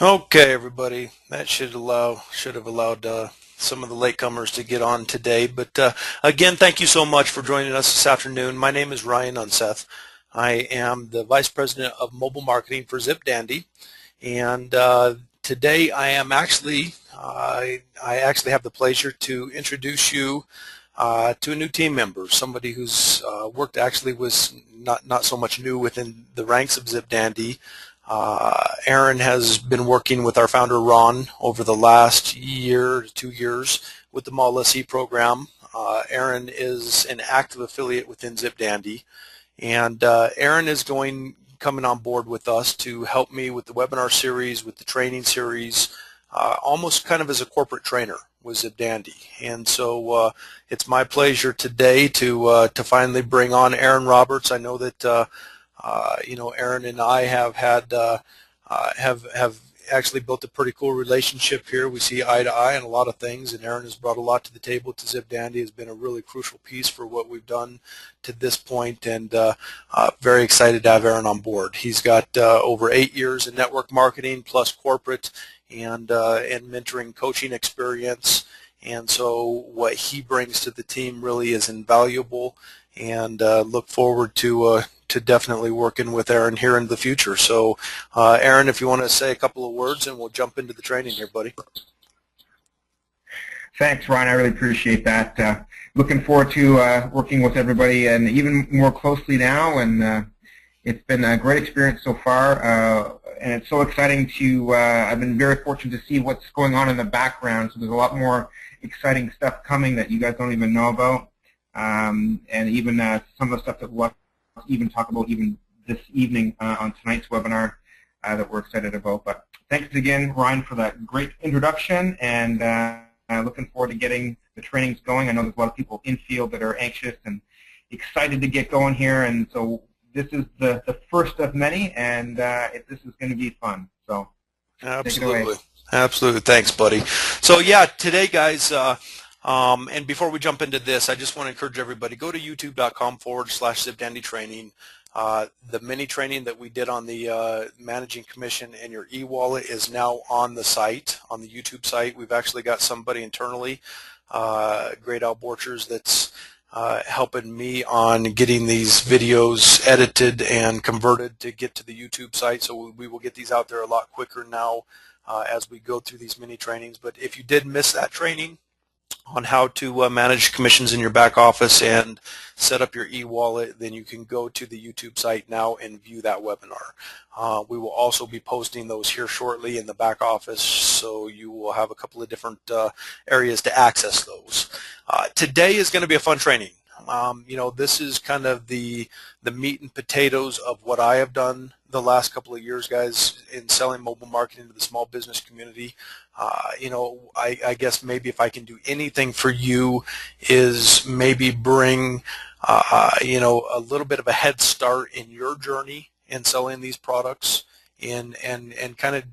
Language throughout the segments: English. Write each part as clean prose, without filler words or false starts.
Okay, everybody, that should have allowed some of the latecomers to get on today. But again, thank you so much for joining us this afternoon. My name is Ryan Unseth. I am the Vice President of Mobile Marketing for ZipDandy, and today I actually have the pleasure to introduce you to a new team member, somebody who's worked actually was not so much new within the ranks of ZipDandy. Aaron has been working with our founder Ron over the last year to 2 years with the Mall SE program. Aaron is an active affiliate within ZipDandy, and Aaron is coming on board with us to help me with the webinar series, with the training series, almost kind of as a corporate trainer with ZipDandy. And so it's my pleasure today to finally bring on Aaron Roberts. I know that Aaron and I have actually built a pretty cool relationship here. We see eye to eye on a lot of things, and Aaron has brought a lot to the table to ZipDandy. Has been a really crucial piece for what we've done to this point, and very excited to have Aaron on board. He's got over 8 years in network marketing plus corporate and mentoring coaching experience. And so what he brings to the team really is invaluable, and look forward to definitely working with Aaron here in the future. So Aaron, if you want to say a couple of words, and we'll jump into the training here, buddy. Thanks, Ron. I really appreciate that. Looking forward to working with everybody and even more closely now. And it's been a great experience so far. And it's so exciting to, I've been very fortunate to see what's going on in the background. So there's a lot more exciting stuff coming that you guys don't even know about. And even some of the stuff that we'll even talk about even this evening on tonight's webinar that we're excited about. But thanks again, Ryan, for that great introduction, and looking forward to getting the trainings going. I know there's a lot of people in field that are anxious and excited to get going here, and so this is the first of many, and this is going to be fun. So Absolutely. Absolutely. Thanks, buddy. So yeah, today, guys, and before we jump into this, I just want to encourage everybody, go to youtube.com/ZipDandy training. The mini training that we did on the managing commission and your e-wallet is now on the site, on the YouTube site. We've actually got somebody internally, Great Al Borchers, that's helping me on getting these videos edited and converted to get to the YouTube site. So we will get these out there a lot quicker now as we go through these mini trainings. But if you did miss that training on how to manage commissions in your back office and set up your e-wallet, then you can go to the YouTube site now and view that webinar. We will also be posting those here shortly in the back office, so you will have a couple of different areas to access those. Today is going to be a fun training. This is kind of the meat and potatoes of what I have done the last couple of years, guys, in selling mobile marketing to the small business community. I guess maybe if I can do anything for you is maybe bring, a little bit of a head start in your journey in selling these products, and kind of,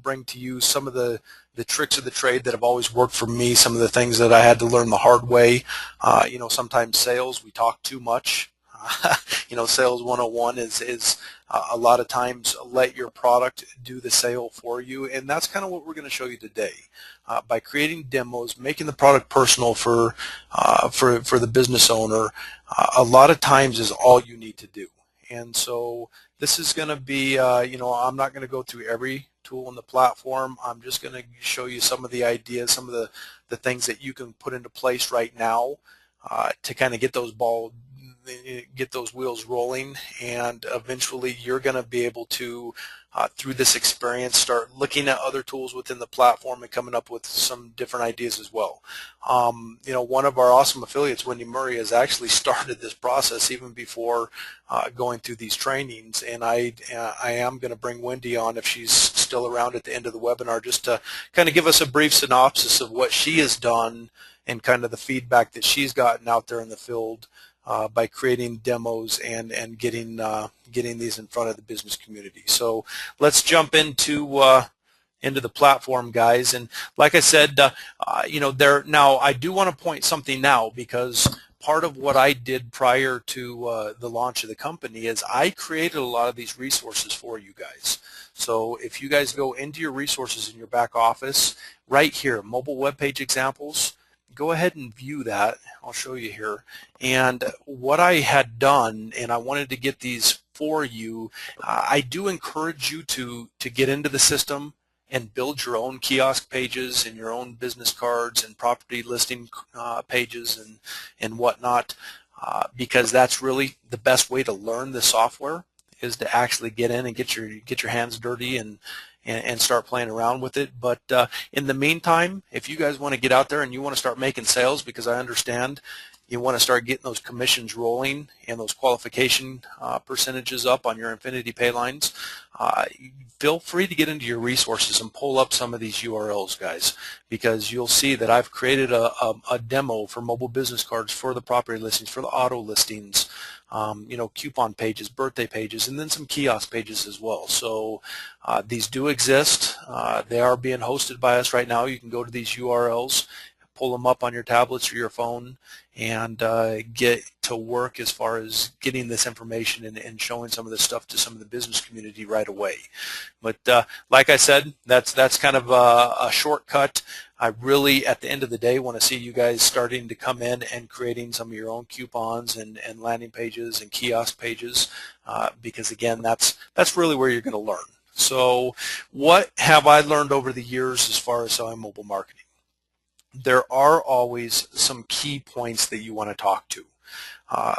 bring to you some of the tricks of the trade that have always worked for me, some of the things that I had to learn the hard way. Sometimes sales, we talk too much. Sales 101 is a lot of times let your product do the sale for you, and that's kind of what we're going to show you today. By creating demos, making the product personal for the business owner, a lot of times is all you need to do. And so this is going to be, I'm not going to go through every tool in the platform. I'm just going to show you some of the ideas, some of the things that you can put into place right now to kind of get those wheels rolling, and eventually you're going to be able to, through this experience, start looking at other tools within the platform and coming up with some different ideas as well. One of our awesome affiliates, Wendy Murray, has actually started this process even before going through these trainings, and I am going to bring Wendy on if she's still around at the end of the webinar, just to kind of give us a brief synopsis of what she has done and kind of the feedback that she's gotten out there in the field by creating demos and getting these in front of the business community. So let's jump into the platform, guys. And like I said, now I do want to point something now, because part of what I did prior to the launch of the company is I created a lot of these resources for you guys. So if you guys go into your resources in your back office, right here, mobile web page examples, go ahead and view that. I'll show you here. And what I had done, and I wanted to get these for you, I do encourage you to get into the system and build your own kiosk pages and your own business cards and property listing pages and whatnot, because that's really the best way to learn the software, is to actually get in and get your hands dirty and start playing around with it. But in the meantime, if you guys want to get out there and you want to start making sales, because I understand you want to start getting those commissions rolling and those qualification percentages up on your Infinity Pay lines, feel free to get into your resources and pull up some of these URLs, guys, because you'll see that I've created a demo for mobile business cards, for the property listings, for the auto listings, coupon pages, birthday pages, and then some kiosk pages as well. So these do exist. They are being hosted by us right now. You can go to these URLs, pull them up on your tablets or your phone, and get to work as far as getting this information and showing some of this stuff to some of the business community right away. But like I said, that's kind of a shortcut. I really, at the end of the day, want to see you guys starting to come in and creating some of your own coupons and landing pages and kiosk pages, because again, that's really where you're going to learn. So what have I learned over the years as far as selling mobile marketing? There are always some key points that you want to talk to.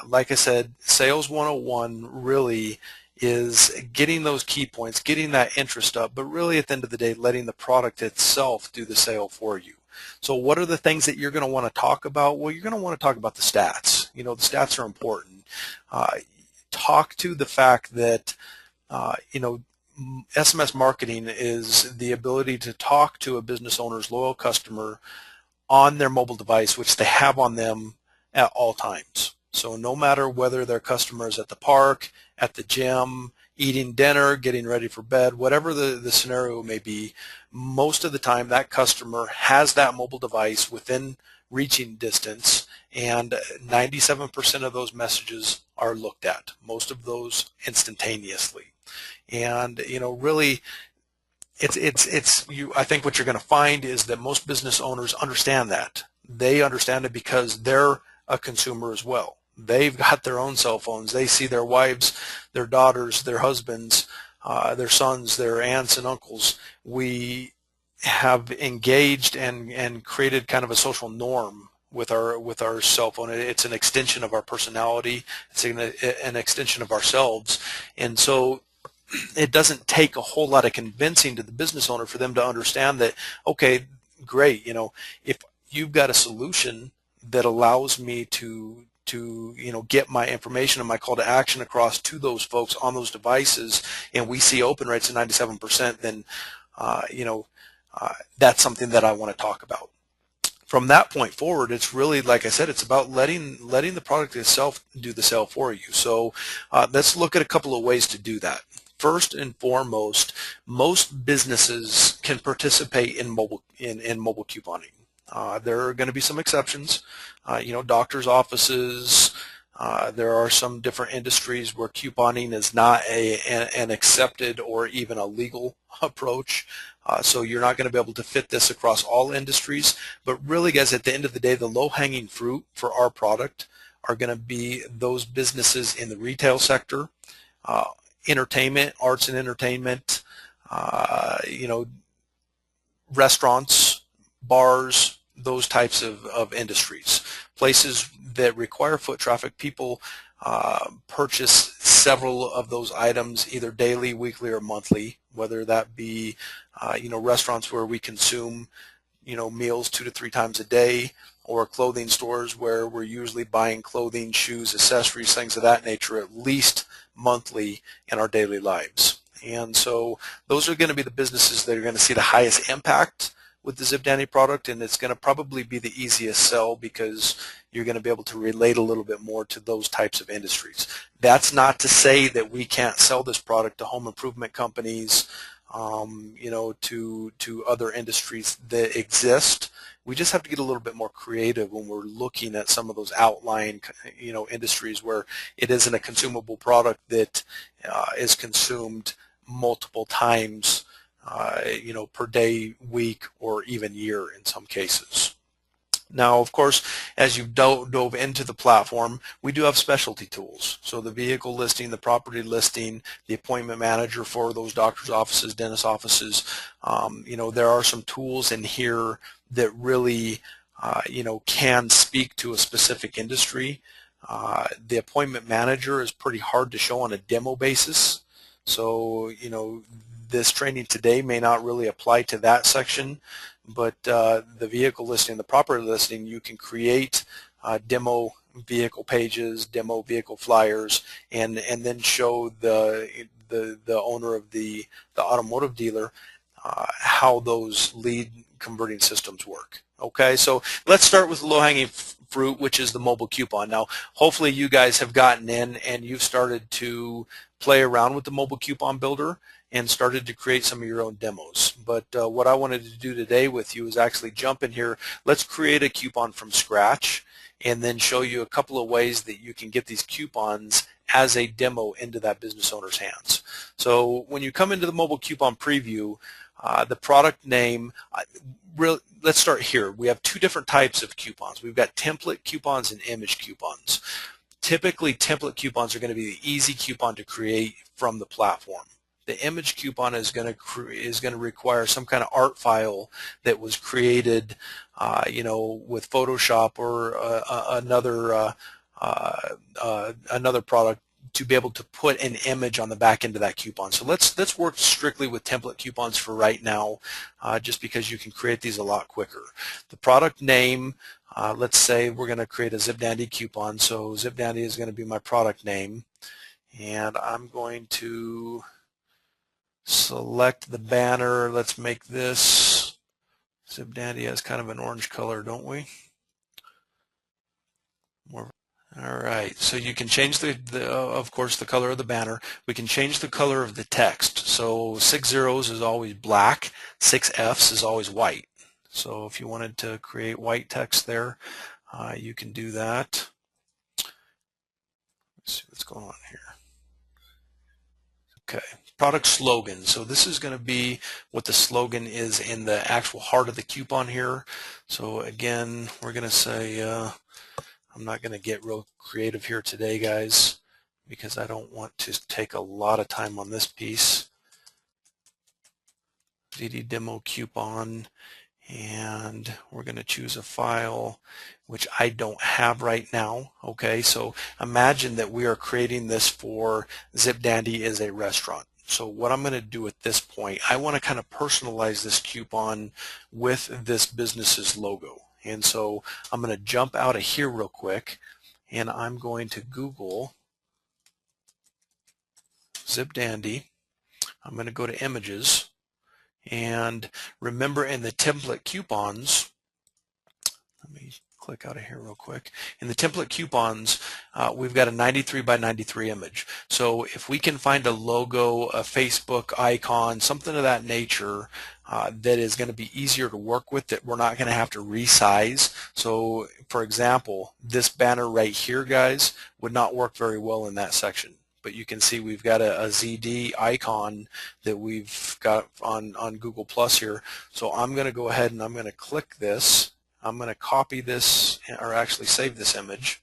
Like I said, Sales 101 really is getting those key points, getting that interest up, but really at the end of the day, letting the product itself do the sale for you. So what are the things that you're going to want to talk about? Well, you're going to want to talk about the stats. The stats are important. Talk to the fact that, SMS marketing is the ability to talk to a business owner's loyal customer on their mobile device, which they have on them at all times. So no matter whether their customer is at the park, at the gym, eating dinner, getting ready for bed, whatever the scenario may be, most of the time that customer has that mobile device within reaching distance, and 97% of those messages are looked at, most of those instantaneously. And really, I think what you're going to find is that most business owners understand that. They understand it because they're a consumer as well. They've got their own cell phones. They see their wives, their daughters, their husbands, their sons, their aunts and uncles. We have engaged and created kind of a social norm with our cell phone. It's an extension of our personality. It's an extension of ourselves. And so it doesn't take a whole lot of convincing to the business owner for them to understand that, okay, great, if you've got a solution that allows me to get my information and my call to action across to those folks on those devices, and we see open rates of 97%, then that's something that I want to talk about. From that point forward, it's really, like I said, it's about letting the product itself do the sale for you. So let's look at a couple of ways to do that. First and foremost, most businesses can participate in mobile couponing. There are going to be some exceptions. Doctors' offices. There are some different industries where couponing is not an accepted or even a legal approach. So you're not going to be able to fit this across all industries. But really, guys, at the end of the day, the low-hanging fruit for our product are going to be those businesses in the retail sector, entertainment, arts and entertainment, restaurants, bars, those types of industries. Places that require foot traffic, people purchase several of those items either daily, weekly, or monthly, whether that be, restaurants where we consume, meals 2 to 3 times a day, or clothing stores where we're usually buying clothing, shoes, accessories, things of that nature at least monthly in our daily lives. And so those are going to be the businesses that are going to see the highest impact with the ZipDandy product, and it's going to probably be the easiest sell because you're going to be able to relate a little bit more to those types of industries. That's not to say that we can't sell this product to home improvement companies, you know, to other industries that exist. We just have to get a little bit more creative when we're looking at some of those outlying, you know, industries where it isn't a consumable product that is consumed multiple times, you know, per day, week, or even year in some cases. Now, of course, as you've dove into the platform, we do have specialty tools. So the vehicle listing, the property listing, the appointment manager for those doctor's offices, dentist offices, you know, there are some tools in here that really, you know, can speak to a specific industry. The appointment manager is pretty hard to show on a demo basis. So, you know, this training today may not really apply to that section, but the vehicle listing, the property listing, you can create demo vehicle pages, demo vehicle flyers, and then show the owner of the automotive dealer how those lead converting systems work. Okay, so let's start with the low-hanging fruit, which is the mobile coupon. Now, hopefully you guys have gotten in and you've started to play around with the mobile coupon builder and started to create some of your own demos. But what I wanted to do today with you is actually jump in here. Let's create a coupon from scratch and then show you a couple of ways that you can get these coupons as a demo into that business owner's hands. So when you come into the mobile coupon preview, the product name, let's start here. We have two different types of coupons. We've got template coupons and image coupons. Typically, template coupons are going to be the easy coupon to create from the platform. The image coupon is going to require some kind of art file that was created, you know, with Photoshop or another product to be able to put an image on the back end of that coupon. So let's work strictly with template coupons for right now, just because you can create these a lot quicker. The product name, let's say we're going to create a ZipDandy coupon. So ZipDandy is going to be my product name, and I'm going to select the banner. Let's make this, ZipDandy has kind of an orange color, don't we? More. All right, so you can change of course, the color of the banner. We can change the color of the text. So 6 zeros is always black, 6 F's is always white. So if you wanted to create white text there, you can do that. Let's see what's going on here. Okay, product slogan. So this is going to be what the slogan is in the actual heart of the coupon here. So again, we're going to say, I'm not going to get real creative here today, guys, because I don't want to take a lot of time on this piece. ZD demo coupon, and we're going to choose a file which I don't have right now. Okay, so imagine that we are creating this for ZipDandy as a restaurant. So what I'm going to do at this point, I want to kind of personalize this coupon with this business's logo. And so I'm going to jump out of here real quick, and I'm going to Google ZipDandy. I'm going to go to images, and remember in the template coupons, let me click out of here real quick. In the template coupons, we've got a 93 by 93 image. So if we can find a logo, a Facebook icon, something of that nature that is going to be easier to work with, that we're not going to have to resize. So for example, this banner right here, guys, would not work very well in that section. But you can see we've got a ZD icon that we've got on Google Plus here. So I'm going to go ahead and I'm going to click this. I'm going to copy this, or actually save this image,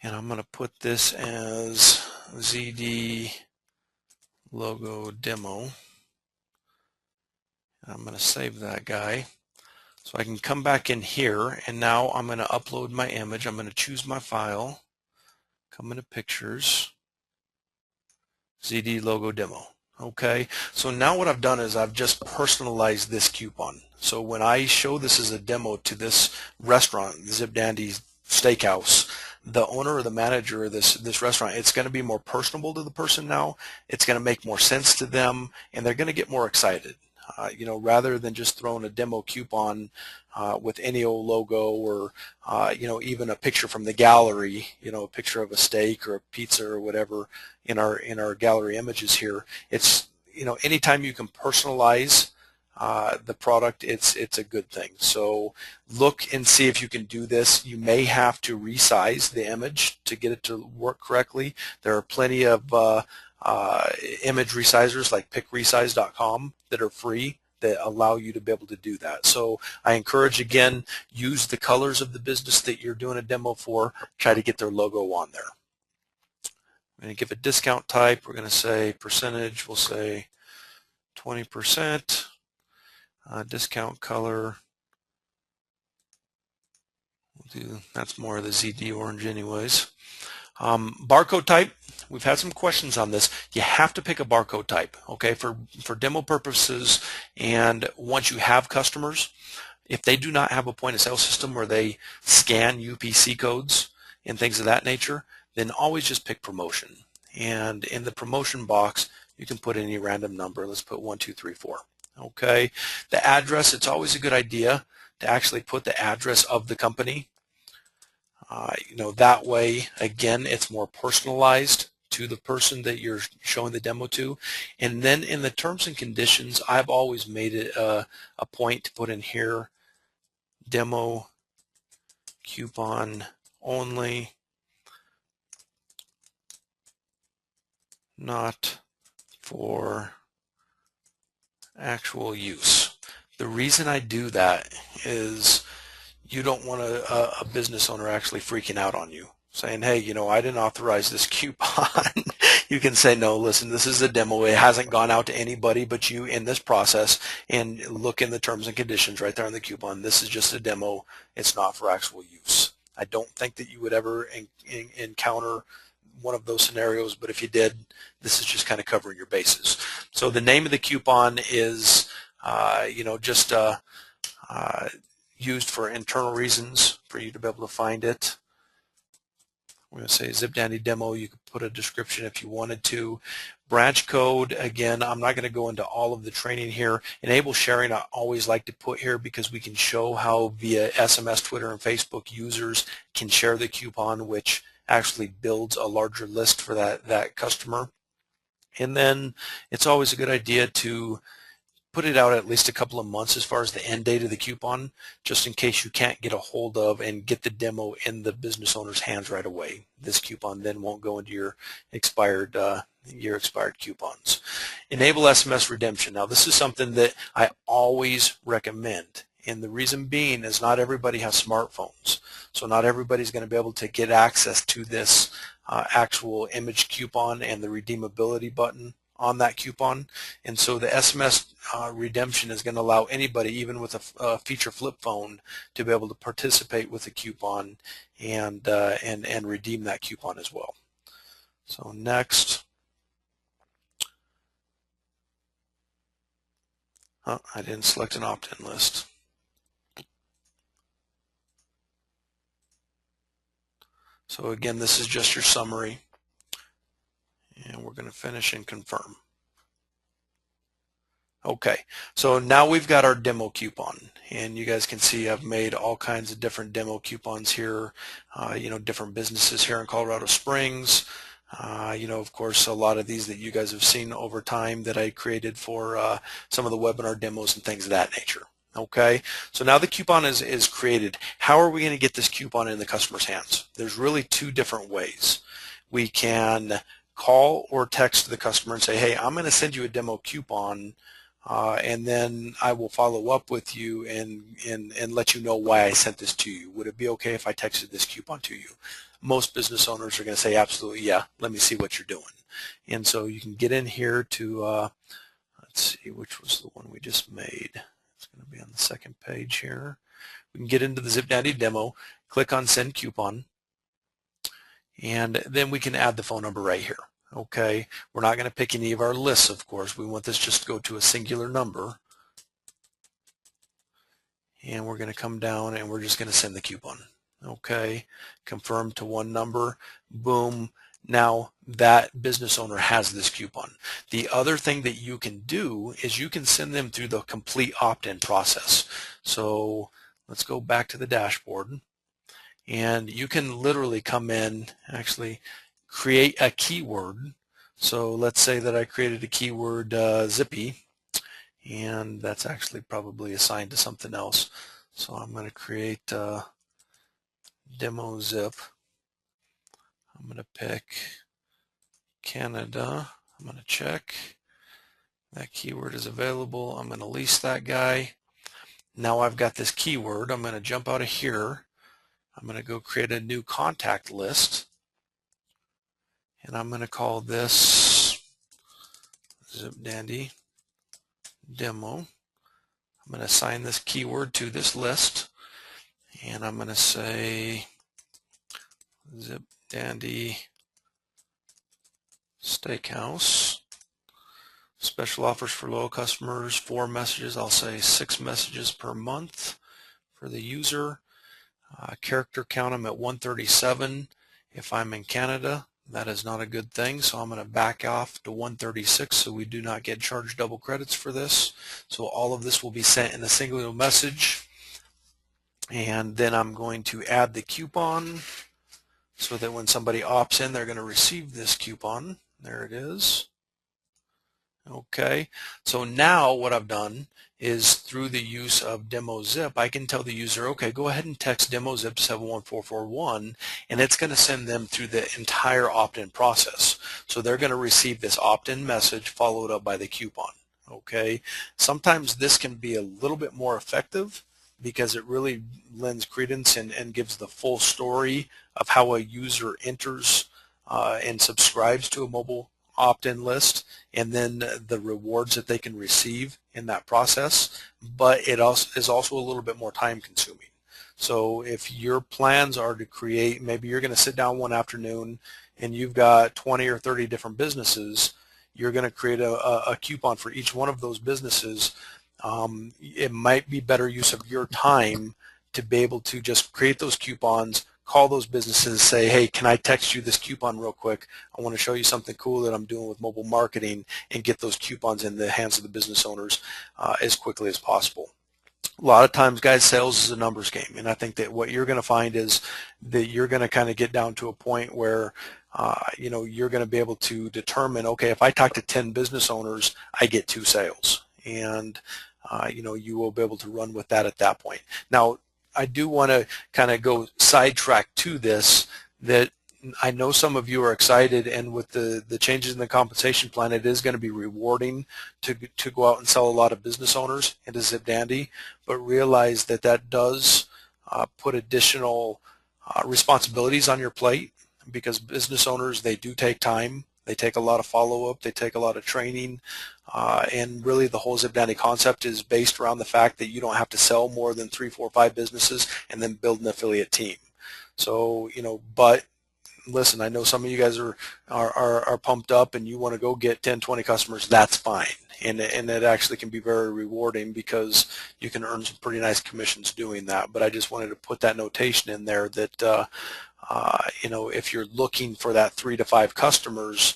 and I'm going to put this as ZD logo demo. I'm going to save that guy. So I can come back in here, and now I'm going to upload my image. I'm going to choose my file, come into pictures, ZD logo demo. Okay, so now what I've done is I've just personalized this coupon. So when I show this as a demo to this restaurant, ZipDandy Steakhouse, the owner or the manager of this restaurant, it's going to be more personable to the person now. It's going to make more sense to them, and they're going to get more excited. rather than just throwing a demo coupon with any old logo or even a picture from the gallery, a picture of a steak or a pizza or whatever in our gallery images here. It's anytime you can personalize the product, it's a good thing. So look and see if you can do this. You may have to resize the image to get it to work correctly. There are plenty of image resizers like picresize.com that are free that allow you to be able to do that. So I encourage, again, use the colors of the business that you're doing a demo for. Try to get their logo on there. I'm going to give a discount type. We're going to say percentage. We'll say 20%. Discount color. That's more of the ZD orange anyways. Barcode type. We've had some questions on this. You have to pick a barcode type, okay, for demo purposes. And once you have customers, if they do not have a point of sale system where they scan UPC codes and things of that nature, then always just pick promotion. And in the promotion box, you can put any random number. Let's put 1, 2, 3, 4. Okay. The address, it's always a good idea to actually put the address of the company. That way, again, it's more personalized to the person that you're showing the demo to. And then in the terms and conditions, I've always made it a point to put in here, demo coupon only, not for actual use. The reason I do that is you don't want a business owner actually freaking out on you, saying, hey, I didn't authorize this coupon. You can say, no, listen, this is a demo. It hasn't gone out to anybody but you in this process, and look in the terms and conditions right there on the coupon. This is just a demo. It's not for actual use. I don't think that you would ever encounter one of those scenarios, but if you did, this is just kind of covering your bases. So the name of the coupon is, just used for internal reasons for you to be able to find it. We're going to say ZipDandy demo. You could put a description if you wanted to. Branch code, again, I'm not going to go into all of the training here. Enable sharing, I always like to put here because we can show how via SMS, Twitter, and Facebook users can share the coupon, which actually builds a larger list for that customer. And then it's always a good idea to put it out at least a couple of months as far as the end date of the coupon, just in case you can't get a hold of and get the demo in the business owner's hands right away. This coupon then won't go into your expired coupons. Enable SMS redemption. Now this is something that I always recommend. And the reason being is not everybody has smartphones. So not everybody's going to be able to get access to this actual image coupon and the redeemability button on that coupon. And so the SMS redemption is going to allow anybody, even with a feature flip phone, to be able to participate with the coupon and redeem that coupon as well. So next. Oh, I didn't select an opt-in list. So again, this is just your summary. And we're going to finish and confirm. Okay, so now we've got our demo coupon, and you guys can see I've made all kinds of different demo coupons here, different businesses here in Colorado Springs. Of course, a lot of these that you guys have seen over time that I created for some of the webinar demos and things of that nature. Okay, so now the coupon is created. How are we going to get this coupon in the customer's hands? There's really two different ways. We can call or text the customer and say, hey, I'm going to send you a demo coupon, and then I will follow up with you and let you know why I sent this to you. Would it be okay if I texted this coupon to you? Most business owners are going to say, absolutely, yeah, let me see what you're doing. And so you can get in here to, let's see, which was the one we just made. It's going to be on the second page here. We can get into the ZipDandy demo, click on send coupon, and then we can add the phone number right here. Okay, we're not going to pick any of our lists, of course. We want this just to go to a singular number. And we're going to come down and we're just going to send the coupon. Okay, confirm to one number. Boom. now that business owner has this coupon. The other thing that you can do is you can send them through the complete opt-in process. So let's go back to the dashboard, and you can literally come in, actually create a keyword. So let's say that I created a keyword Zippy, and that's actually probably assigned to something else. So I'm going to create demo zip. I'm going to pick Canada. I'm going to check that keyword is available. I'm going to lease that guy. Now I've got this keyword. I'm going to jump out of here. I'm going to go create a new contact list, and I'm going to call this ZipDandy Demo. I'm going to assign this keyword to this list, and I'm going to say ZipDandy Steakhouse. Special offers for loyal customers, 4 messages. I'll say 6 messages per month for the user. Character count, I'm at 137. If I'm in Canada, that is not a good thing, so I'm going to back off to 136 so we do not get charged double credits for this. So all of this will be sent in a single message, and then I'm going to add the coupon so that when somebody opts in, they're going to receive this coupon. There it is. Okay, so now what I've done is through the use of demo zip, I can tell the user, okay, go ahead and text demo zip 71441, and it's going to send them through the entire opt-in process. So they're going to receive this opt-in message followed up by the coupon. Okay, sometimes this can be a little bit more effective because it really lends credence and gives the full story of how a user enters and subscribes to a mobile opt-in list, and then the rewards that they can receive in that process, but it also is also a little bit more time consuming. So if your plans are to create, maybe you're going to sit down one afternoon and you've got 20 or 30 different businesses, you're going to create a coupon for each one of those businesses. It might be better use of your time to be able to just create those coupons, call those businesses, say, hey, can I text you this coupon real quick? I want to show you something cool that I'm doing with mobile marketing, and get those coupons in the hands of the business owners as quickly as possible. A lot of times, guys, sales is a numbers game, and I think that what you're going to find is that you're going to kind of get down to a point where you're going to be able to determine, okay, if I talk to 10 business owners, I get 2 sales, and you will be able to run with that at that point. Now, I do want to kind of go sidetrack to this, that I know some of you are excited, and with the changes in the compensation plan, it is going to be rewarding to go out and sell a lot of business owners into ZipDandy, but realize that that does put additional responsibilities on your plate, because business owners, they do take time. They take a lot of follow-up. They take a lot of training. And really the whole ZipDandy concept is based around the fact that you don't have to sell more than 3, 4, 5 businesses and then build an affiliate team. So, but listen, I know some of you guys are pumped up and you want to go get 10, 20 customers. That's fine. And it actually can be very rewarding because you can earn some pretty nice commissions doing that. But I just wanted to put that notation in there that, if you're looking for that 3 to 5 customers,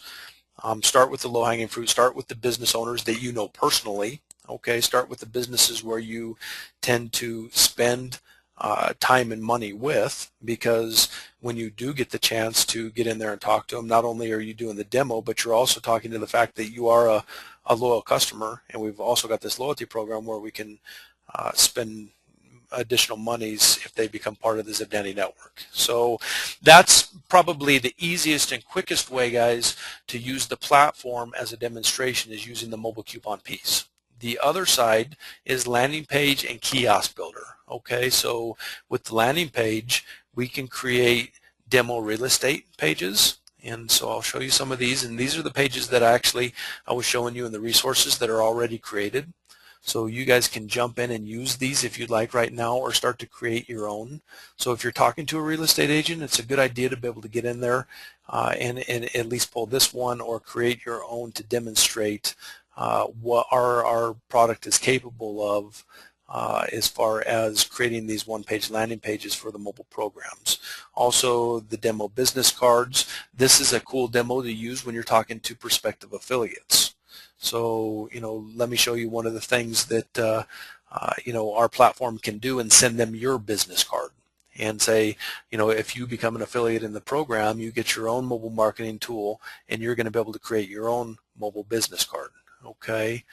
start with the low-hanging fruit. Start with the business owners that you know personally. Okay, start with the businesses where you tend to spend time and money with, because when you do get the chance to get in there and talk to them, not only are you doing the demo, but you're also talking to the fact that you are a loyal customer, and we've also got this loyalty program where we can spend additional monies if they become part of the ZipDandy network. So that's probably the easiest and quickest way, guys, to use the platform as a demonstration, is using the mobile coupon piece. The other side is landing page and kiosk builder. Okay, so with the landing page, we can create demo real estate pages. And so I'll show you some of these, and these are the pages that I was showing you in the resources that are already created. So you guys can jump in and use these if you'd like right now, or start to create your own. So if you're talking to a real estate agent, it's a good idea to be able to get in there and at least pull this one, or create your own to demonstrate what our product is capable of as far as creating these one-page landing pages for the mobile programs. Also, the demo business cards. This is a cool demo to use when you're talking to prospective affiliates. So, let me show you one of the things that, our platform can do, and send them your business card and say, if you become an affiliate in the program, you get your own mobile marketing tool, and you're going to be able to create your own mobile business card. Okay.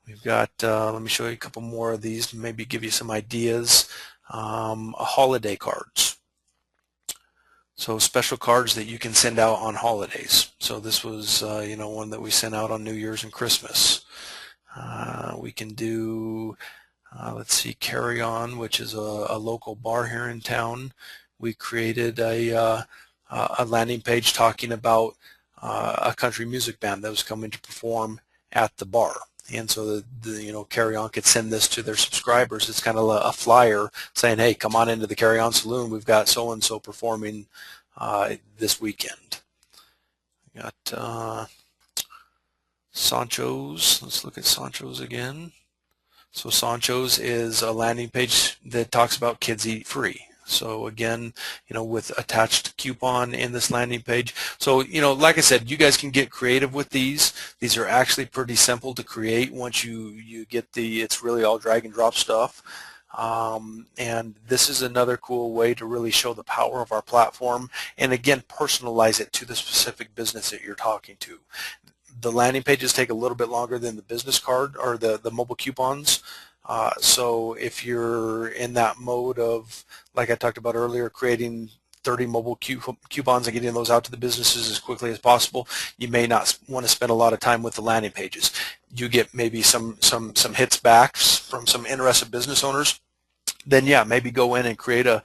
We've got, let me show you a couple more of these, maybe give you some ideas. Holiday cards. So special cards that you can send out on holidays. So this was, one that we sent out on New Year's and Christmas. We can do, let's see, Carry On, which is a local bar here in town. We created a landing page talking about a country music band that was coming to perform at the bar. And so the Carry On could send this to their subscribers. It's kind of a flyer saying, hey, come on into the Carry On Saloon. We've got so-and-so performing this weekend. We got Sancho's. Let's look at Sancho's again. So Sancho's is a landing page that talks about kids eat free. So again, with attached coupon in this landing page. So, like I said, you guys can get creative with these. These are actually pretty simple to create once you get it's really all drag and drop stuff. And this is another cool way to really show the power of our platform, and again, personalize it to the specific business that you're talking to. The landing pages take a little bit longer than the business card or the mobile coupons. So if you're in that mode of, like I talked about earlier, creating 30 mobile coupons and getting those out to the businesses as quickly as possible, you may not want to spend a lot of time with the landing pages. You get maybe some hits back from some interested business owners. Then yeah, maybe go in and create a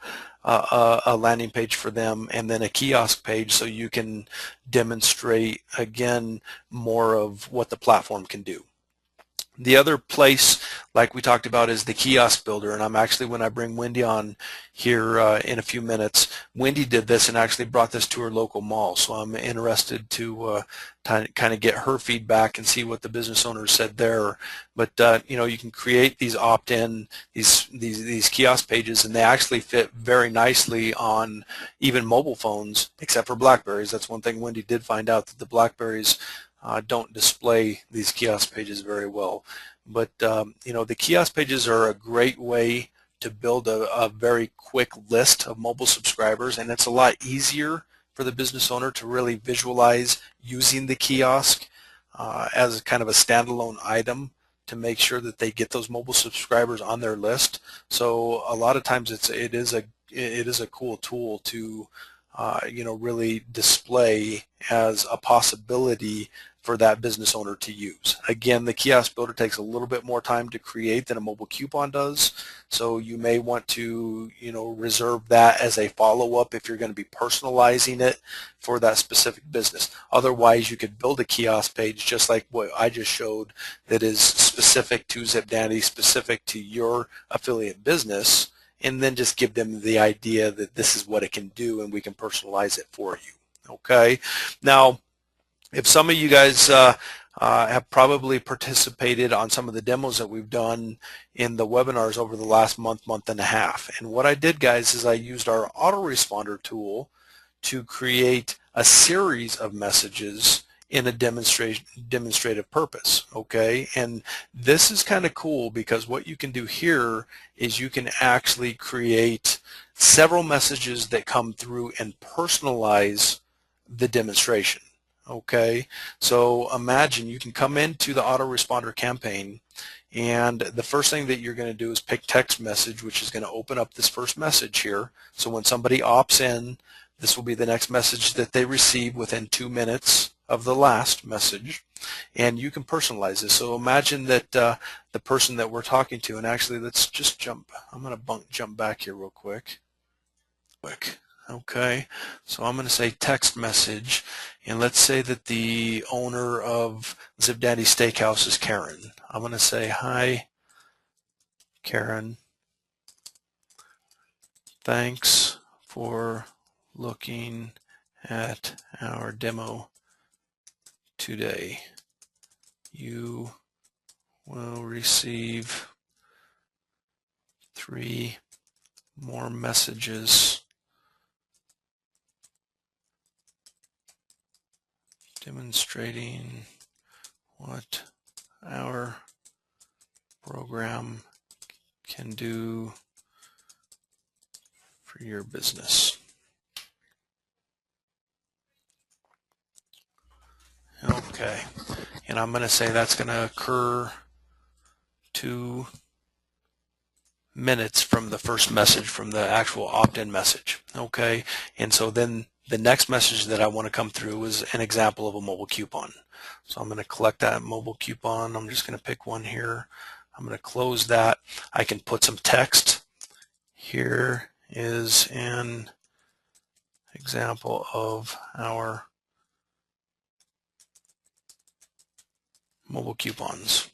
landing page for them, and then a kiosk page so you can demonstrate again more of what the platform can do. The other place, like we talked about, is the kiosk builder, and I'm actually, when I bring Wendy on here in a few minutes, Wendy did this and actually brought this to her local mall, so I'm interested to kind of get her feedback and see what the business owners said there. But you can create these opt-in, these kiosk pages, and they actually fit very nicely on even mobile phones, except for Blackberries. That's one thing Wendy did find out, that the Blackberries don't display these kiosk pages very well. But the kiosk pages are a great way to build a very quick list of mobile subscribers, and it's a lot easier for the business owner to really visualize using the kiosk as kind of a standalone item to make sure that they get those mobile subscribers on their list. So a lot of times it is a cool tool to really display as a possibility for that business owner to use. Again, the kiosk builder takes a little bit more time to create than a mobile coupon does, so you may want to reserve that as a follow-up if you're going to be personalizing it for that specific business. Otherwise, you could build a kiosk page just like what I just showed, that is specific to ZipDandy, specific to your affiliate business, and then just give them the idea that this is what it can do, and we can personalize it for you. Okay. Now, if some of you guys have probably participated on some of the demos that we've done in the webinars over the last month and a half. And what I did, guys, is I used our autoresponder tool to create a series of messages in a demonstrative purpose. Okay, and this is kind of cool because what you can do here is you can actually create several messages that come through and personalize the demonstration. Okay, so imagine you can come into the autoresponder campaign, and the first thing that you're going to do is pick text message, which is going to open up this first message here. So when somebody opts in, this will be the next message that they receive within 2 minutes of the last message, and you can personalize this. So imagine that the person that we're talking to, and actually let's just jump, I'm going to jump back here real quick. Okay, so I'm going to say text message, and let's say that the owner of ZipDandy Steakhouse is Karen. I'm going to say, hi, Karen. Thanks for looking at our demo today. You will receive 3 more messages demonstrating what our program can do for your business. Okay, and I'm going to say that's going to occur 2 minutes from the first message, from the actual opt-in message. Okay, and so then the next message that I want to come through is an example of a mobile coupon. So I'm going to collect that mobile coupon. I'm just going to pick one here. I'm going to close that. I can put some text. Here is an example of our mobile coupons.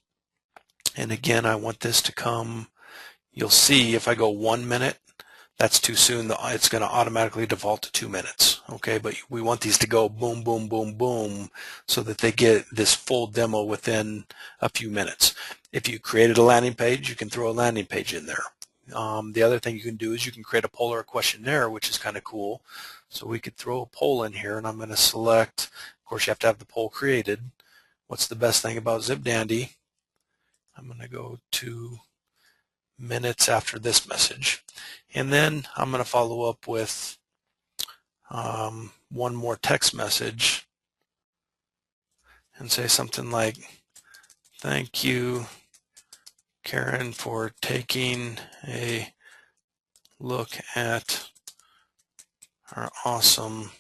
And again, I want this to come. You'll see if I go 1 minute, that's too soon. It's going to automatically default to 2 minutes. Okay, but we want these to go boom, boom, boom, boom, so that they get this full demo within a few minutes. If you created a landing page, you can throw a landing page in there. The other thing you can do is you can create a poll or a questionnaire, which is kind of cool. So we could throw a poll in here, and I'm going to select, of course, you have to have the poll created. What's the best thing about ZipDandy? I'm going to go 2 minutes after this message. And then I'm going to follow up with one more text message and say something like, thank you, Karen, for taking a look at our awesome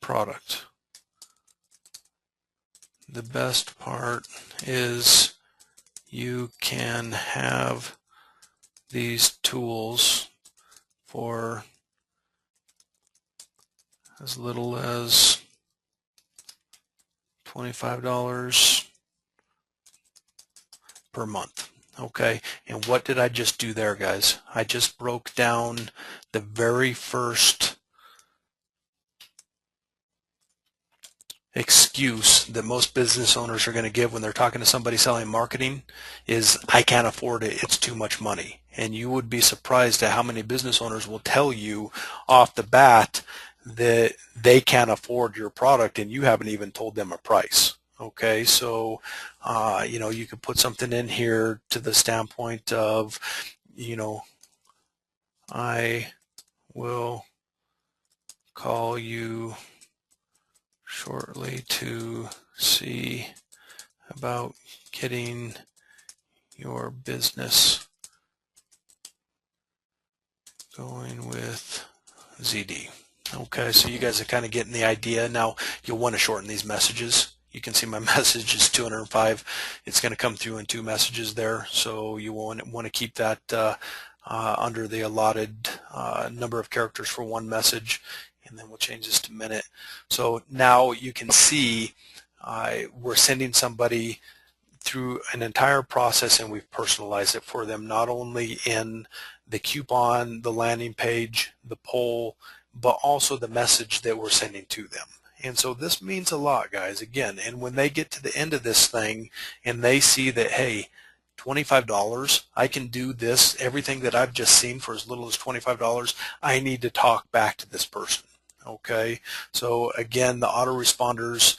product. The best part is you can have these tools for as little as $25 per month. Okay, and what did I just do there, guys? I just broke down the very first excuse that most business owners are going to give when they're talking to somebody selling marketing is, I can't afford it, it's too much money. And you would be surprised at how many business owners will tell you off the bat that they can't afford your product and you haven't even told them a price. Okay, so you know, you could put something in here to the standpoint of, you know, I will call you shortly to see about getting your business going with ZD. Okay, so you guys are kind of getting the idea. Now you'll want to shorten these messages. You can see my message is 205. It's going to come through in 2 messages there, so you want to keep that under the allotted number of characters for 1 message. And then we'll change this to minute. So now you can see we're sending somebody through an entire process, and we've personalized it for them, not only in the coupon, the landing page, the poll, but also the message that we're sending to them. And so this means a lot, guys, again. And when they get to the end of this thing and they see that, hey, $25, I can do this, everything that I've just seen for as little as $25, I need to talk back to this person. Okay, so again, the autoresponders,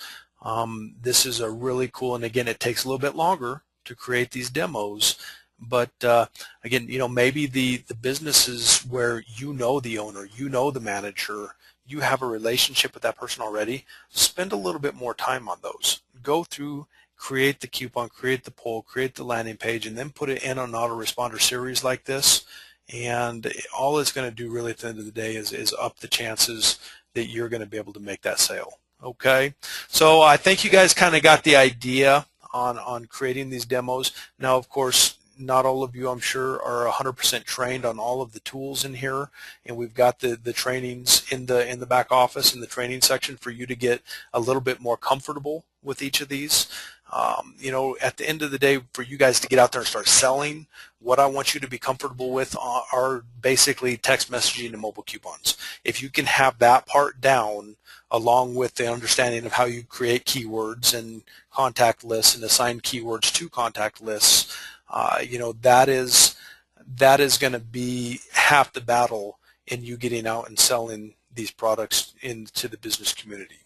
this is a really cool, and again, it takes a little bit longer to create these demos, but again, you know, maybe the businesses where you know the owner, you know the manager, you have a relationship with that person already, spend a little bit more time on those. Go through, create the coupon, create the poll, create the landing page, and then put it in an autoresponder series like this. And all it's going to do really at the end of the day is up the chances that you're going to be able to make that sale. Okay, so I think you guys kind of got the idea on creating these demos. Now, of course, not all of you, I'm sure, are 100% trained on all of the tools in here, and we've got the trainings in the back office in the training section for you to get a little bit more comfortable with each of these. You know, at the end of the day, for you guys to get out there and start selling, what I want you to be comfortable with are basically text messaging and mobile coupons. If you can have that part down, along with the understanding of how you create keywords and contact lists and assign keywords to contact lists, you know, that is that is going to be half the battle in you getting out and selling these products into the business community.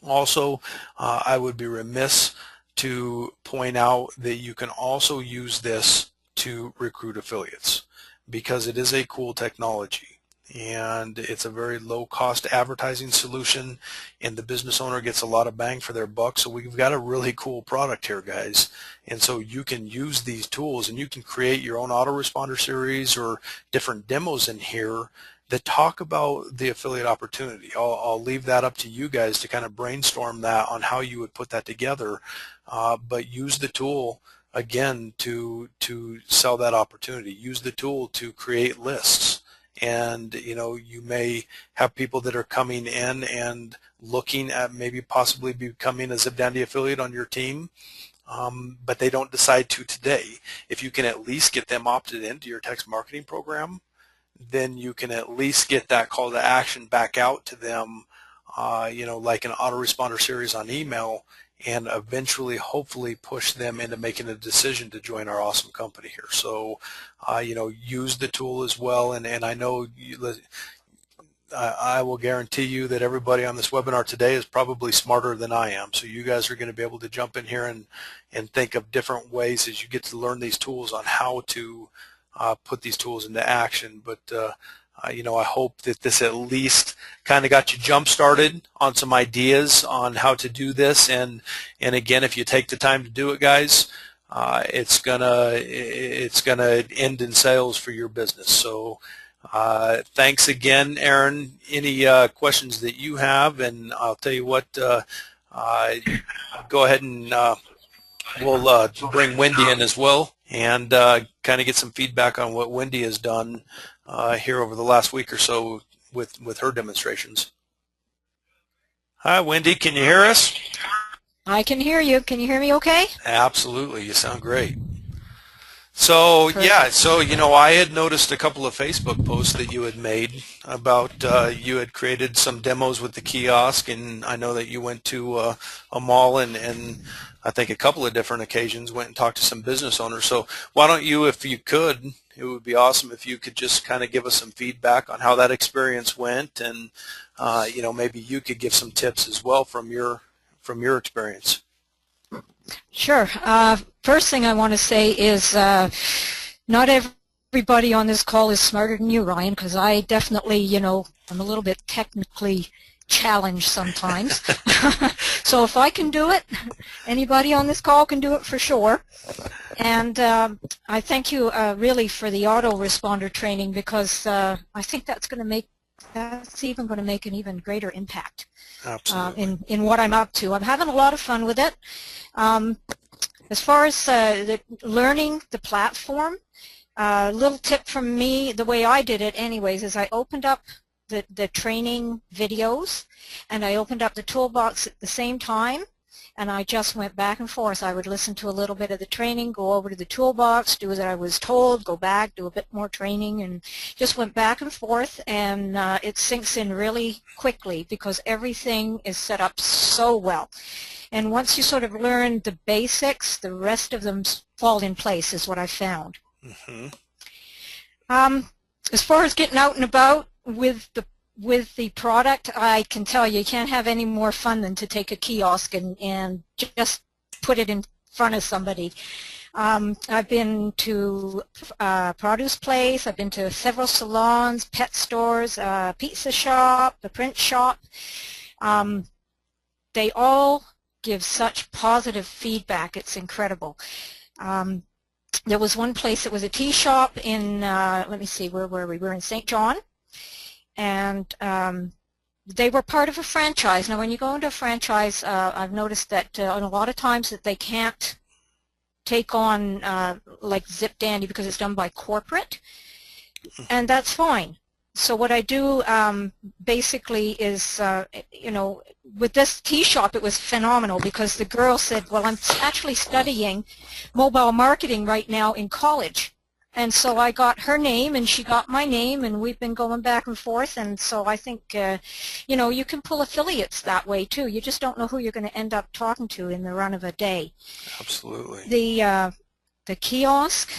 Also, I would be remiss to point out that you can also use this to recruit affiliates, because it is a cool technology and it's a very low cost advertising solution, and the business owner gets a lot of bang for their buck. So we've got a really cool product here, guys, and so you can use these tools and you can create your own autoresponder series or different demos in here that talk about the affiliate opportunity. I'll leave that up to you guys to kind of brainstorm that on how you would put that together, but use the tool again to sell that opportunity. Use the tool to create lists, and you may have people that are coming in and looking at maybe possibly becoming a ZipDandy affiliate on your team, but they don't decide to today. If you can at least get them opted into your text marketing program, then you can at least get that call to action back out to them, like an autoresponder series on email, and eventually hopefully push them into making a decision to join our awesome company here. So use the tool as well, and I know I will guarantee you that everybody on this webinar today is probably smarter than I am. So you guys are going to be able to jump in here and think of different ways as you get to learn these tools on how to put these tools into action. But I hope that this at least kind of got you jump started on some ideas on how to do this. And again, if you take the time to do it, guys, it's gonna end in sales for your business. So thanks again, Aaron. Any questions that you have? And I'll tell you what, go ahead and we'll bring Wendy in as well, and kind of get some feedback on what Wendy has done here over the last week or so with her demonstrations. Hi, Wendy. Can you hear us? I can hear you. Can you hear me okay? Absolutely. You sound great. So, Perfect. yeah, so, I had noticed a couple of Facebook posts that you had made about you had created some demos with the kiosk, and I know that you went to a mall and I think a couple of different occasions went and talked to some business owners. So why don't you, if you could, it would be awesome if you could just kind of give us some feedback on how that experience went, and maybe you could give some tips as well from your experience. Sure. First thing I want to say is not everybody on this call is smarter than you, Ryan, because I definitely, I'm a little bit technically challenged sometimes. So if I can do it, anybody on this call can do it for sure. And I thank you really for the autoresponder training, because I think that's even going to make an even greater impact in what I'm up to. I'm having a lot of fun with it. As far as learning the platform, a little tip from me, the way I did it anyways, is I opened up the training videos and I opened up the toolbox at the same time, and I just went back and forth. I would listen to a little bit of the training, go over to the toolbox, do as I was told, go back, do a bit more training, and just went back and forth, and it sinks in really quickly because everything is set up so well. And once you sort of learn the basics, the rest of them fall in place, is what I found. Mm-hmm. As far as getting out and about with the product, I can tell you can't have any more fun than to take a kiosk and just put it in front of somebody. I've been to Produce Place, I've been to several salons, pet stores, pizza shop, the print shop. They all give such positive feedback. It's incredible. There was one place that was a tea shop in, let me see, where were we? We were in St. John, and they were part of a franchise. Now when you go into a franchise, I've noticed that a lot of times that they can't take on like ZipDandy because it's done by corporate, and that's fine. So what I do basically is, with this tea shop, it was phenomenal because the girl said, well, I'm actually studying mobile marketing right now in college. And so I got her name and she got my name, and we've been going back and forth. And so I think, you can pull affiliates that way too. You just don't know who you're going to end up talking to in the run of a day. Absolutely. The kiosk,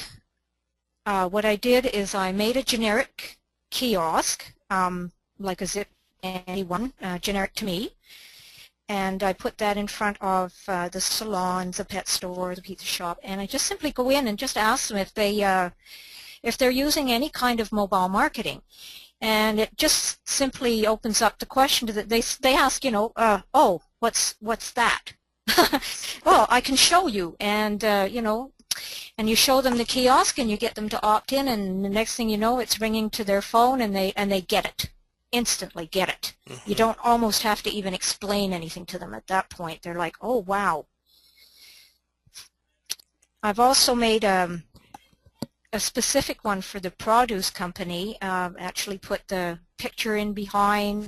what I did is I made a generic kiosk, like a Zip Dandy one, generic to me, and I put that in front of the salons, the pet store, the pizza shop, and I just simply go in and just ask them if they're using any kind of mobile marketing. And it just simply opens up the question that they ask, oh, what's that? Well, I can show you, and and you show them the kiosk, and you get them to opt in, and the next thing you know, it's ringing to their phone, and they get it, instantly get it. Mm-hmm. You don't almost have to even explain anything to them at that point. They're like, oh wow. I've also made a specific one for the produce company. Actually put the picture in behind.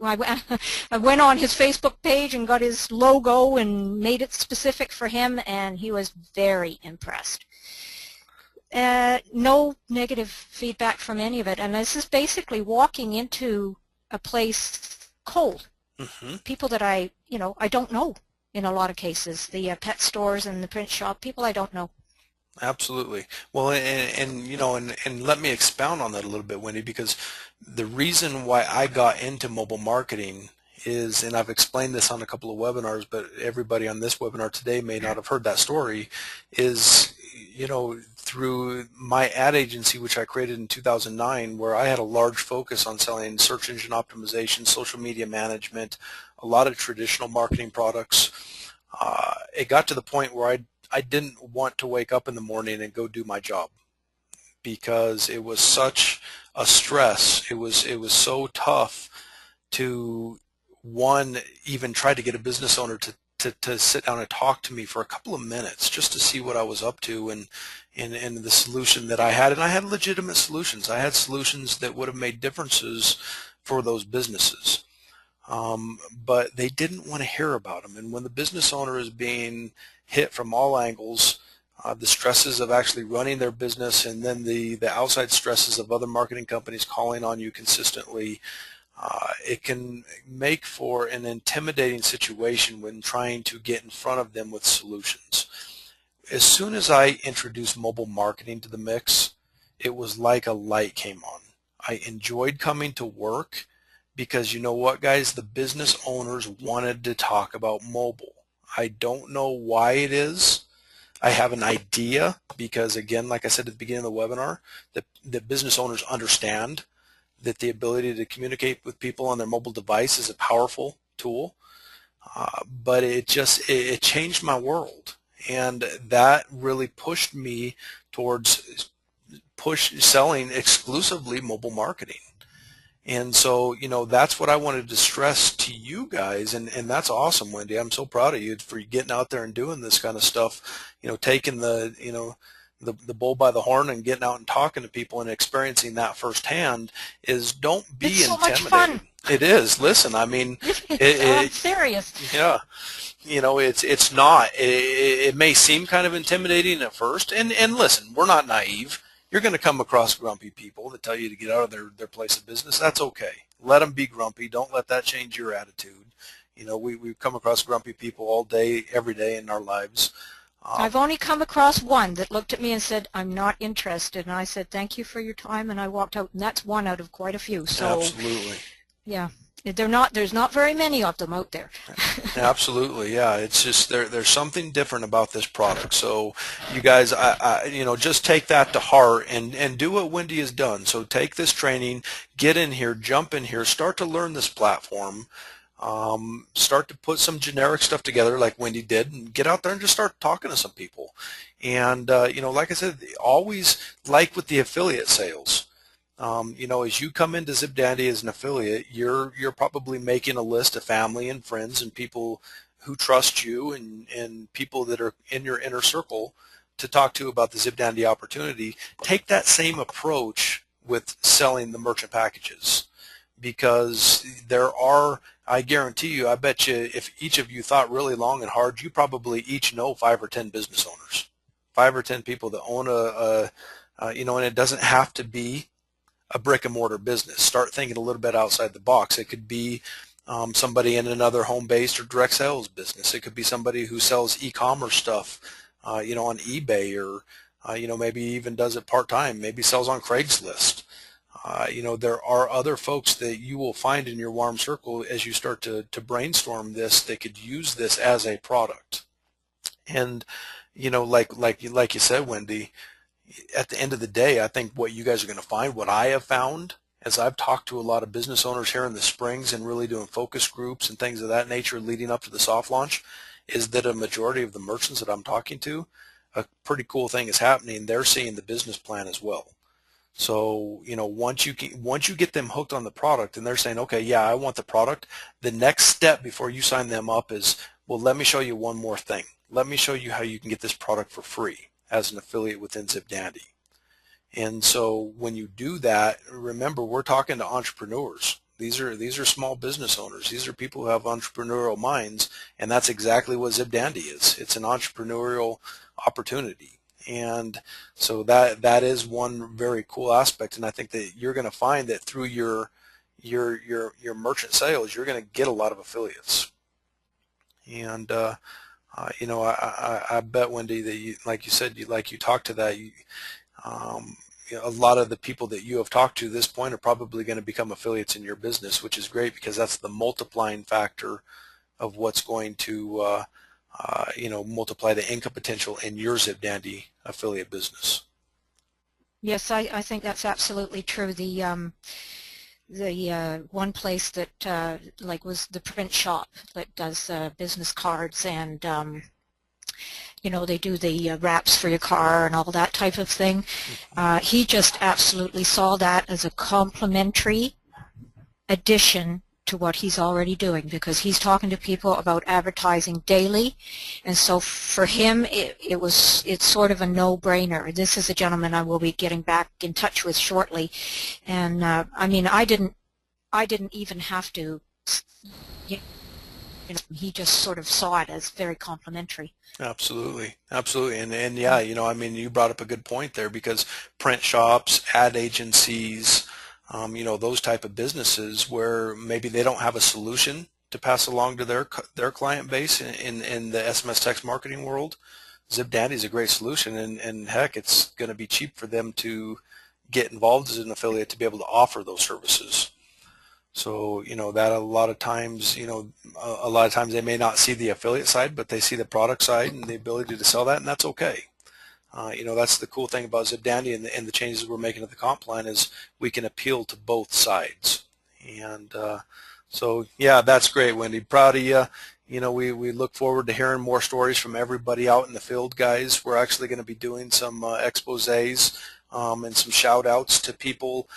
I went on his Facebook page and got his logo and made it specific for him, and he was very impressed. No negative feedback from any of it, and this is basically walking into a place cold. Mm-hmm. People that I don't know in a lot of cases. The pet stores and the print shop, people I don't know. Absolutely. Well, and let me expound on that a little bit, Wendy, because the reason why I got into mobile marketing is, and I've explained this on a couple of webinars, but everybody on this webinar today may not have heard that story, is, through my ad agency, which I created in 2009, where I had a large focus on selling search engine optimization, social media management, a lot of traditional marketing products. It got to the point where I didn't want to wake up in the morning and go do my job, because it was such a stress. It was so tough to, one, even try to get a business owner to sit down and talk to me for a couple of minutes just to see what I was up to and the solution that I had. And I had legitimate solutions. I had solutions that would have made differences for those businesses. But they didn't want to hear about them. And when the business owner is being hit from all angles, the stresses of actually running their business, and then the outside stresses of other marketing companies calling on you consistently, it can make for an intimidating situation when trying to get in front of them with solutions. As soon as I introduced mobile marketing to the mix, it was like a light came on. I enjoyed coming to work, because you know what, guys, the business owners wanted to talk about mobile. I don't know why it is. I have an idea, because again, like I said at the beginning of the webinar, that business owners understand that the ability to communicate with people on their mobile device is a powerful tool. But it changed my world, and that really pushed me towards selling exclusively mobile marketing. And so, that's what I wanted to stress to you guys, and that's awesome, Wendy. I'm so proud of you for getting out there and doing this kind of stuff, taking the bull by the horn and getting out and talking to people and experiencing that firsthand. Is don't be it's so intimidated. Much fun. It is. Listen, I mean, I'm serious. Yeah. It's not. It may seem kind of intimidating at first, and listen, we're not naive. You're going to come across grumpy people that tell you to get out of their place of business. That's okay. Let them be grumpy. Don't let that change your attitude. We've come across grumpy people all day, every day in our lives. I've only come across one that looked at me and said, "I'm not interested." And I said, "Thank you for your time," and I walked out. And that's one out of quite a few. So, absolutely. Yeah. There's not very many of them out there. Absolutely, yeah. It's just there's something different about this product. So you guys, just take that to heart and do what Wendy has done. So take this training, get in here, jump in here, start to learn this platform, start to put some generic stuff together like Wendy did, and get out there and just start talking to some people. And like I said, always like with the affiliate sales. As you come into ZipDandy as an affiliate, you're probably making a list of family and friends and people who trust you and people that are in your inner circle to talk to about the ZipDandy opportunity. Take that same approach with selling the merchant packages, because I guarantee you, I bet you, if each of you thought really long and hard, you probably each know 5 or 10 business owners, 5 or 10 people that own and it doesn't have to be a brick and mortar business. Start thinking a little bit outside the box. It could be somebody in another home-based or direct sales business. It could be somebody who sells e-commerce stuff, on eBay or maybe even does it part-time, maybe sells on Craigslist. There are other folks that you will find in your warm circle as you start to brainstorm this that could use this as a product. And, like you said, Wendy, at the end of the day, I think what you guys are going to find, what I have found, as I've talked to a lot of business owners here in the Springs and really doing focus groups and things of that nature leading up to the soft launch, is that a majority of the merchants that I'm talking to, a pretty cool thing is happening. They're seeing the business plan as well. So, once you get them hooked on the product and they're saying, okay, yeah, I want the product, the next step before you sign them up is, well, let me show you one more thing. Let me show you how you can get this product for free as an affiliate within ZipDandy. And so when you do that, remember, we're talking to entrepreneurs. These are small business owners. These are people who have entrepreneurial minds, and that's exactly what ZipDandy is. It's an entrepreneurial opportunity. And so that is one very cool aspect, and I think that you're going to find that through your merchant sales, you're going to get a lot of affiliates. And I bet, Wendy, that you, like you said, you talked to that. A lot of the people that you have talked to at this point are probably going to become affiliates in your business, which is great because that's the multiplying factor of what's going to multiply the income potential in your ZipDandy affiliate business. Yes, I think that's absolutely true. The one place that was the print shop that does business cards, and they do the wraps for your car and all that type of thing. He just absolutely saw that as a complementary addition to what he's already doing, because he's talking to people about advertising daily, and so for him it's sort of a no-brainer. This is a gentleman I will be getting back in touch with shortly, and I mean, I didn't even have to, he just sort of saw it as very complimentary. Absolutely, absolutely, and yeah, I mean, you brought up a good point there, because print shops, ad agencies, those type of businesses where maybe they don't have a solution to pass along to their client base in the SMS text marketing world, ZipDandy is a great solution, and heck, it's going to be cheap for them to get involved as an affiliate to be able to offer those services. So, that a lot of times they may not see the affiliate side, but they see the product side and the ability to sell that, and that's okay. That's the cool thing about ZipDandy and the changes we're making to the comp plan is we can appeal to both sides. And so, yeah, that's great, Wendy. Proud of you. We look forward to hearing more stories from everybody out in the field, guys. We're actually going to be doing some exposés and some shout outs to people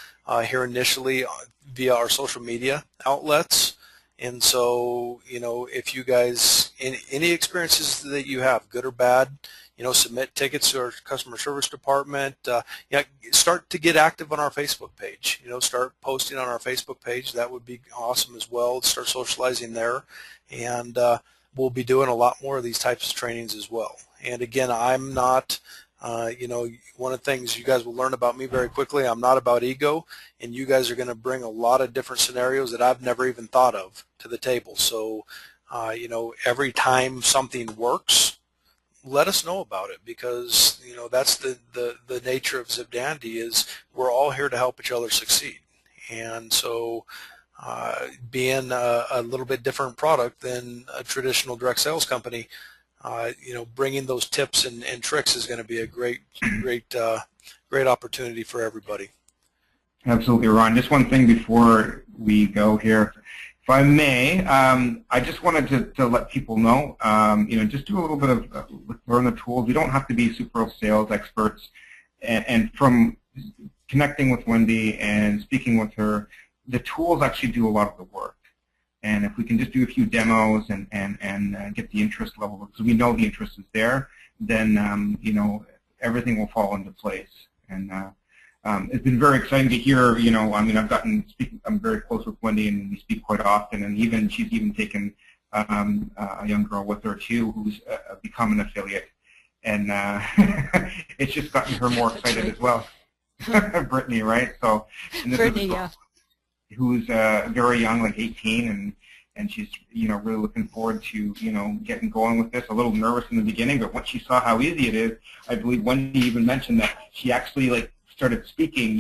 here initially via our social media outlets. And so, if you guys, any experiences that you have, good or bad, submit tickets to our customer service department. Start to get active on our Facebook page. Start posting on our Facebook page. That would be awesome as well. Start socializing there. And we'll be doing a lot more of these types of trainings as well. And again, I'm not, one of the things you guys will learn about me very quickly, I'm not about ego, and you guys are going to bring a lot of different scenarios that I've never even thought of to the table. So, every time something works, let us know about it, because that's the nature of ZipDandy, is we're all here to help each other succeed. And so being a little bit different product than a traditional direct sales company, bringing those tips and tricks is going to be a great opportunity for everybody. Absolutely, Ron. Just one thing before we go here. If I may, I just wanted to let people know, just do a little bit of learn the tools. We don't have to be super sales experts. And from connecting with Wendy and speaking with her, the tools actually do a lot of the work. And if we can just do a few demos and get the interest level, because we know the interest is there, then everything will fall into place. And it's been very exciting to hear. I'm very close with Wendy, and we speak quite often. And she's even taken a young girl with her too, who's become an affiliate, and it's just gotten her more excited as well. Brittany, right? So, and this Brittany, is yeah. Who's very young, like 18, and she's really looking forward to getting going with this. A little nervous in the beginning, but once she saw how easy it is, I believe Wendy even mentioned that she actually started speaking,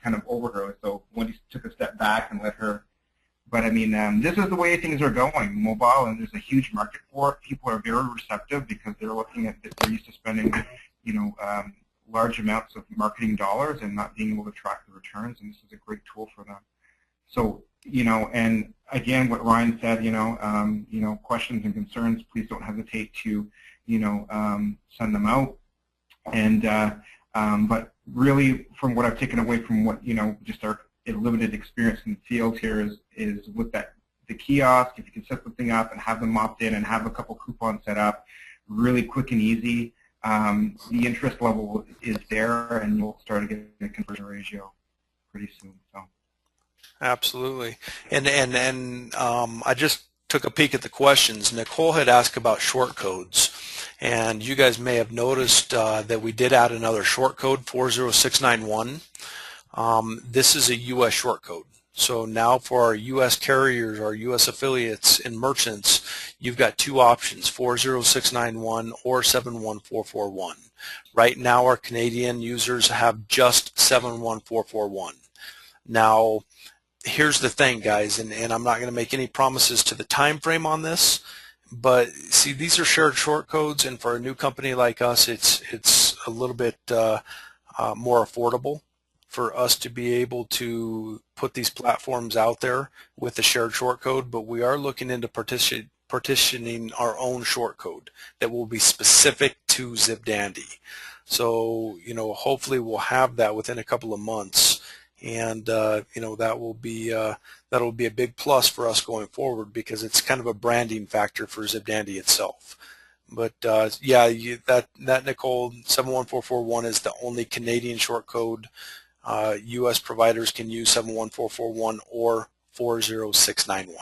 kind of over her. So Wendy took a step back and let her. But I mean, this is the way things are going, mobile, and there's a huge market for it. People are very receptive because they're looking at that they're used to spending, large amounts of marketing dollars and not being able to track the returns, and this is a great tool for them. So, and again, what Ryan said, questions and concerns, please don't hesitate to, send them out. And but really, from what I've taken away from what just our limited experience in the field here is with the kiosk. If you can set something up and have them opt in and have a couple coupons set up, really quick and easy. The interest level is there, and you'll start to get a conversion ratio pretty soon. So. Absolutely, and I just took a peek at the questions. Nicole had asked about short codes, and you guys may have noticed that we did add another short code, 40691. This is a U.S. short code. So now for our U.S. carriers, our U.S. affiliates and merchants, you've got two options, 40691 or 71441. Right now our Canadian users have just 71441. Now here's the thing, guys, and I'm not going to make any promises to the time frame on this, but see, these are shared short codes, and for a new company like us, it's a little bit more affordable for us to be able to put these platforms out there with the shared short code, but we are looking into partitioning our own short code that will be specific to ZipDandy. So, hopefully we'll have that within a couple of months, and that'll be a big plus for us going forward, because it's kind of a branding factor for ZipDandy itself. But yeah, that Nicole, 71441 is the only Canadian short code. U.S. providers can use 71441 or 40691.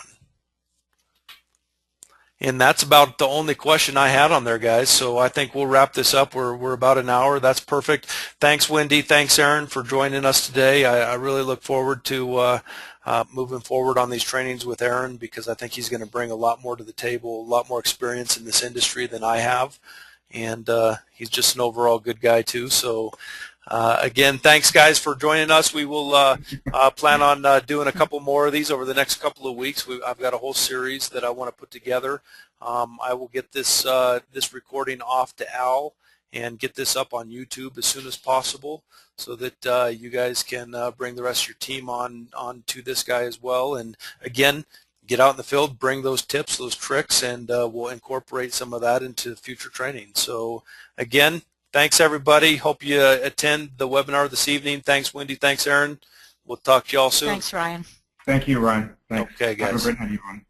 And that's about the only question I had on there, guys. So I think we'll wrap this up. We're about an hour. That's perfect. Thanks, Wendy. Thanks, Aaron, for joining us today. I really look forward to moving forward on these trainings with Aaron, because I think he's going to bring a lot more to the table, a lot more experience in this industry than I have. And he's just an overall good guy, too. So again, thanks, guys, for joining us. We will plan on doing a couple more of these over the next couple of weeks. I've got a whole series that I want to put together. I will get this recording off to Al and get this up on YouTube as soon as possible, so that you guys can bring the rest of your team on to this guy as well. And again, get out in the field, bring those tips, those tricks, and we'll incorporate some of that into future training. So again, thanks, everybody. Hope you attend the webinar this evening. Thanks, Wendy. Thanks, Aaron. We'll talk to you all soon. Thanks, Ryan. Thank you, Ryan. Thanks. Okay, guys. Have a great night, everyone.